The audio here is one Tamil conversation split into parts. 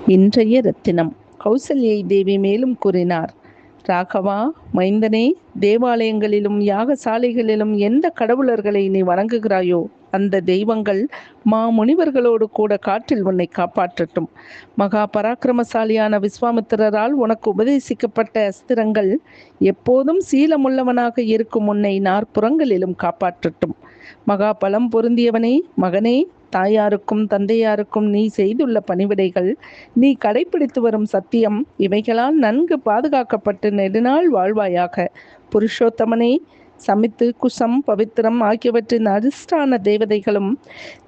இன்றைய ரத்தினம். கௌசல்யை தேவி மேலும் கூறினார், ராகவா மைந்தனே, தேவாலயங்களிலும் யாகசாலைகளிலும் எந்த கடவுளர்களை நீ வணங்குகிறாயோ அந்த தெய்வங்கள் முனிவர்களோடு கூட காற்றில் உன்னை காப்பாற்றட்டும். மகா பராக்கிரமசாலியான விஸ்வாமித்திரரால் உனக்கு உபதேசிக்கப்பட்ட அஸ்திரங்கள் எப்போதும் சீலமுள்ளவனாக இருக்கும் உன்னை நாற்புறங்களிலும் காப்பாற்றட்டும். மகா பலம் பொருந்தியவனே, மகனே, தாயாருக்கும் தந்தையாருக்கும் நீ செய்துள்ள பணிவிடைகள், நீ கடைபிடித்து வரும் சத்தியம், இவைகளால் நன்கு பாதுகாக்கப்பட்டு நெடுநாள் வாழ்வாயாக. புருஷோத்தமனே, சமித்து, குசம், பவித்திரம் ஆகியவற்றின் அதிஷ்டான தேவதைகளும்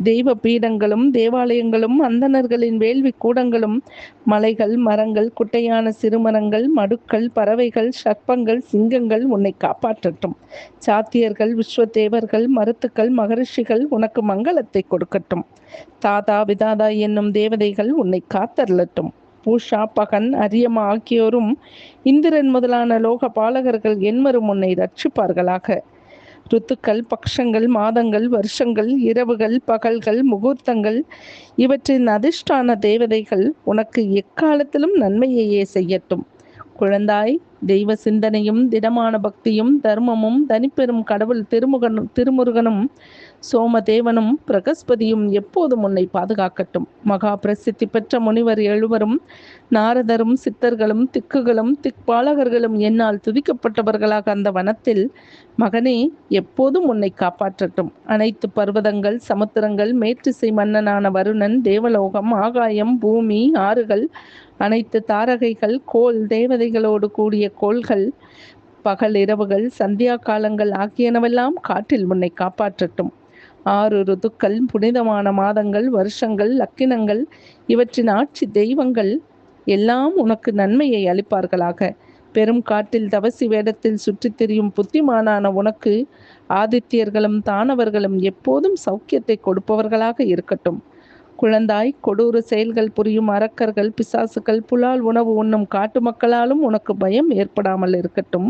தெய்வ பீடங்களும் தேவாலயங்களும் அந்தணர்களின் வேள்வி கூடங்களும் மலைகள், மரங்கள், குட்டையான சிறுமரங்கள், மடுக்கள், பறவைகள், சர்ப்பங்கள், சிங்கங்கள் உன்னை காப்பாற்றட்டும். சாத்தியர்கள், விஸ்வதேவர்கள், மருத்துக்கள், மகரிஷிகள் உனக்கு மங்களத்தை கொடுக்கட்டும். தாதா விதாதா என்னும் தேவதைகள் உன்னை காத்தருளட்டும். பூஷா, பகன், அரியமா ஆகியோரும் இந்திரன் முதலான லோக பாலகர்கள் என்மரும் உன்னை ரட்சிப்பார்களாக. ருத்துக்கள், பக்ஷங்கள், மாதங்கள், வருஷங்கள், இரவுகள், பகல்கள், முகூர்த்தங்கள் இவற்றின் அதிஷ்டான தேவதைகள் உனக்கு எக்காலத்திலும் நன்மையையே செய்யட்டும். குழந்தாய், தெய்வ சிந்தனையும் திடமான பக்தியும் தர்மமும் தனிப்பெரும் கடவுள் திருமுருகனும் சோமதேவனும் பிரகஸ்பதியும் எப்போதும் உன்னை பாதுகாக்கட்டும். மகா பிரசித்தி பெற்ற முனிவர் எழுவரும் நாரதரும் சித்தர்களும் திக்குகளும் திக்பாலகர்களும் என்னால் துதிக்கப்பட்டவர்களாக அந்த வனத்தில் மகனே எப்போதும் உன்னை காப்பாற்றட்டும். அனைத்து பர்வதங்கள், சமுத்திரங்கள், மேற்றிசை மன்னனான வருணன், தேவலோகம், ஆகாயம், பூமி, ஆறுகள், அனைத்து தாரகைகள், கோள் தேவதைகளோடு கூடிய கோள்கள், பகல் இரவுகள், சந்தியா காலங்கள் ஆகியனவெல்லாம் காற்றில் உன்னை காப்பாற்றட்டும். 6 ருதுக்கள், புனிதமான மாதங்கள், வருஷங்கள், லக்கினங்கள் இவற்றின் ஆட்சி தெய்வங்கள் எல்லாம் உனக்கு நன்மையை அளிப்பார்களாக. பெரும் காட்டில் தவசி வேடத்தில் சுற்றித் திரியும் புத்திமானான உனக்கு ஆதித்யர்களும் தானவர்களும் எப்போதும் சௌக்கியத்தை கொடுப்பவர்களாக இருக்கட்டும். குழந்தாய், கொடூர செயல்கள் புரியும் அரக்கர்கள், பிசாசுகள், புலால் உணவு உண்ணும் காட்டு மக்களாலும் உனக்கு பயம் ஏற்படாமல் இருக்கட்டும்.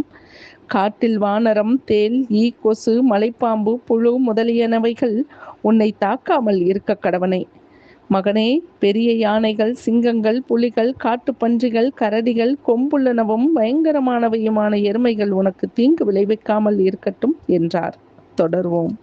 காட்டில் வானரம், தேல், ஈ, கொசு, மலைப்பாம்பு, புழு முதலியனவைகள் உன்னை தாக்காமல் இருக்க கடவனே. மகனே, பெரிய யானைகள், சிங்கங்கள், புலிகள், காட்டுப்பன்றிகள், கரடிகள், கொம்புள்ளனவும் பயங்கரமானவையுமான எருமைகள் உனக்கு தீங்கு விளைவிக்காமல் இருக்கட்டும் என்றார். தொடர்வோம்.